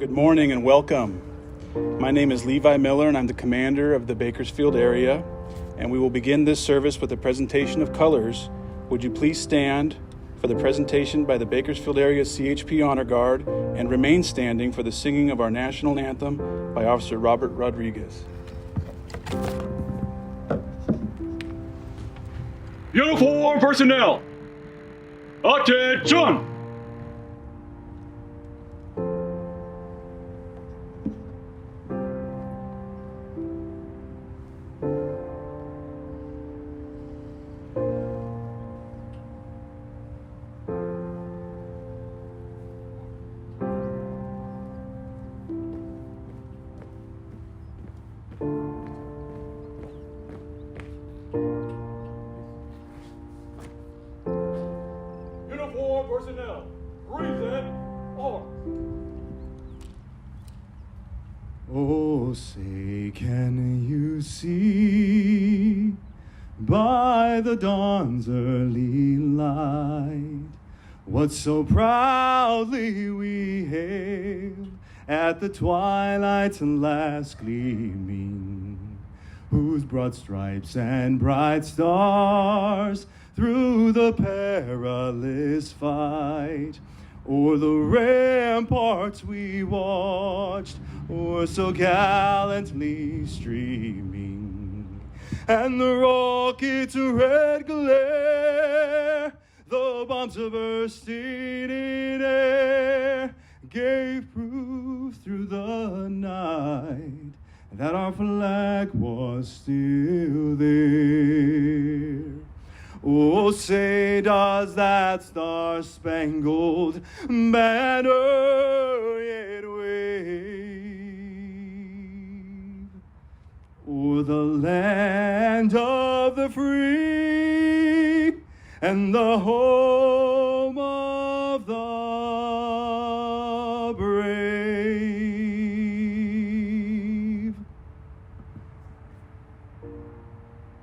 Good morning and welcome. My name is Levi Miller and I'm the commander of the Bakersfield Area, and we will begin this service with a presentation of colors. Would you please stand for the presentation by the Bakersfield Area CHP Honor Guard and remain standing for the singing of our national anthem by Officer Robert Rodriguez. Uniform personnel, attention! Uniform personnel, present arms. Oh, say, can you see by the dawn's early light what so proudly we hailed at the twilight's last gleaming, whose broad stripes and bright stars through the perilous fight o'er the ramparts we watched, o'er so gallantly streaming, and the rocket's red glare, the bombs bursting in air, gave proof through the night that our flag was still there. Oh, say, does that star-spangled banner yet wave o'er the land of the free and the home of the brave?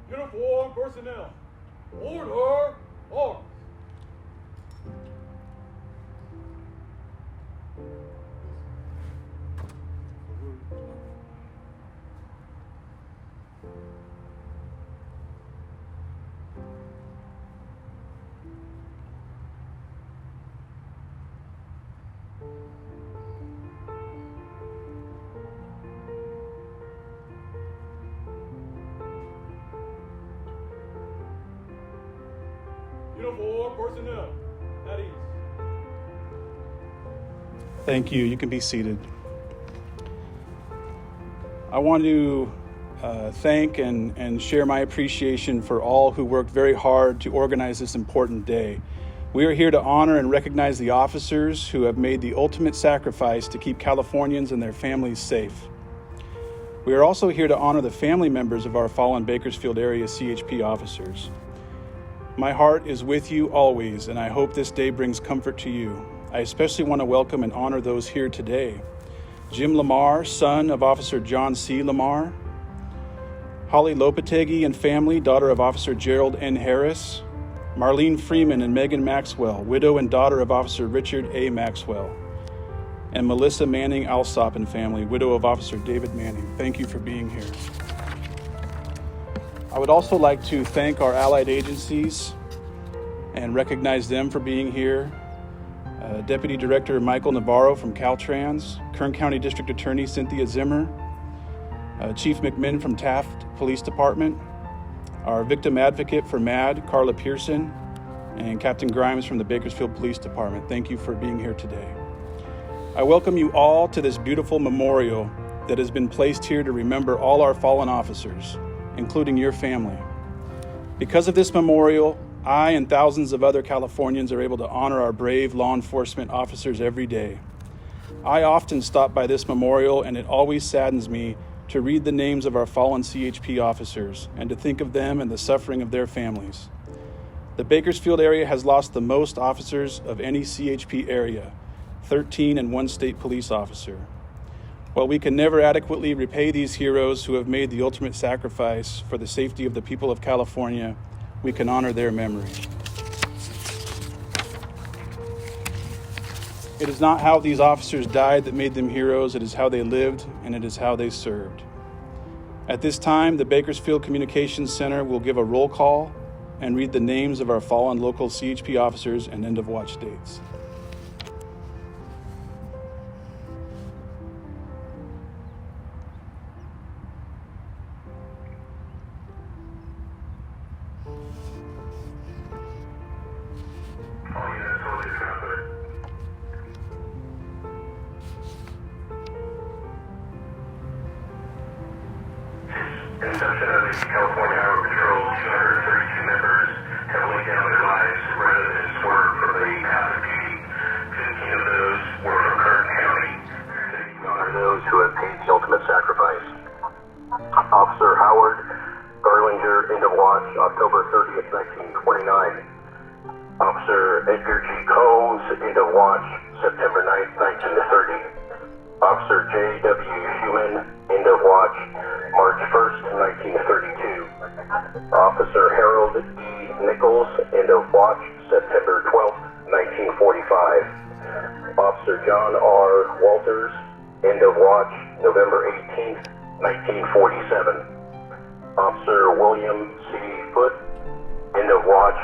Uniform personnel, order, arms. Uniform personnel, at ease. Thank you. You can be seated. I want to thank and share my appreciation for all who worked very hard to organize this important day. We are here to honor and recognize the officers who have made the ultimate sacrifice to keep Californians and their families safe. We are also here to honor the family members of our fallen Bakersfield Area CHP officers. My heart is with you always, and I hope this day brings comfort to you. I especially want to welcome and honor those here today. Jim Lamar, son of Officer John C. Lamar. Holly Lopetegui and family, daughter of Officer Gerald N. Harris. Marlene Freeman and Megan Maxwell, widow and daughter of Officer Richard A. Maxwell. And Melissa Manning Alsop and family, widow of Officer David Manning. Thank you for being here. I would also like to thank our allied agencies and recognize them for being here. Deputy Director Michael Navarro from Caltrans, Kern County District Attorney Cynthia Zimmer, Chief McMinn from Taft Police Department, our victim advocate for MAD, Carla Pearson, and Captain Grimes from the Bakersfield Police Department. Thank you for being here today. I welcome you all to this beautiful memorial that has been placed here to remember all our fallen officers, including your family. Because of this memorial, I and thousands of other Californians are able to honor our brave law enforcement officers every day. I often stop by this memorial, and it always saddens me to read the names of our fallen CHP officers and to think of them and the suffering of their families. The Bakersfield area has lost the most officers of any CHP area, 13 and 1 state police officer. While we can never adequately repay these heroes who have made the ultimate sacrifice for the safety of the people of California, we can honor their memory. It is not how these officers died that made them heroes. It is how they lived, and it is how they served. At this time, the Bakersfield Communications Center will give a roll call and read the names of our fallen local CHP officers and end-of-watch dates. Inception of the California Highway Patrol, 232 members have laid down their lives rather than swerve from the path of duty. 15 of those were from Kern County. Today we honor those who have paid the ultimate sacrifice. Officer Howard Garlinger, end of watch, October 30th, 1929. Officer Edgar G. Combs, end of watch, September 9th, 1930. Officer J.W. Schumann, end of watch, March 1st, 1932. Officer Harold E. Nichols, end of watch, September 12th, 1945. Officer John R. Walters, end of watch, November 18th, 1947. Officer William C. Foote, end of watch,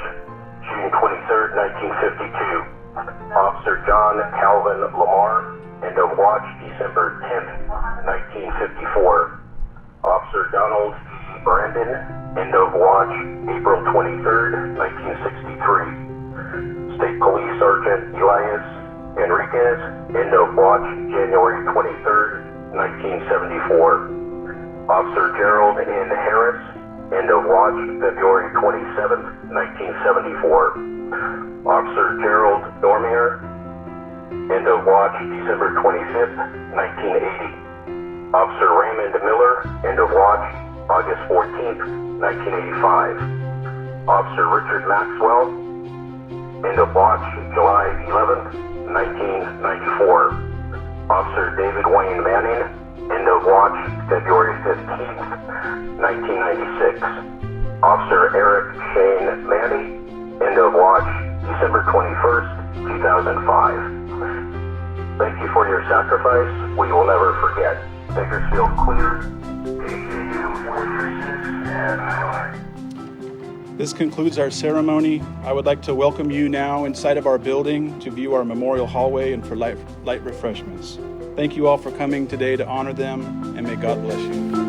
June 23rd, 1952. Officer John Calvin Lamar, end of watch, December 10th, 1954. Officer Donald E. Brandon, end of watch, April 23rd, 1963. State Police Sergeant Elias Enriquez, end of watch, January 23rd, 1974. Officer Gerald N. Harris, end of watch, February 27th, 1974. Officer Gerald Dormier, end of watch, December 25th, 1980. Officer Raymond Miller, end of watch, August 14th, 1985. Officer Richard Maxwell, end of watch, July 11th, 1994. Officer David Wayne Manning, end of watch, February 15th, 1996. Officer Eric Shane Manny, end of watch, December 21st, 2005. Thank you for your sacrifice. We will never forget. Bakersfield cleared. AAU fortresses and allies. This concludes our ceremony. I would like to welcome you now inside of our building to view our memorial hallway and for light refreshments. Thank you all for coming today to honor them, and may God bless you.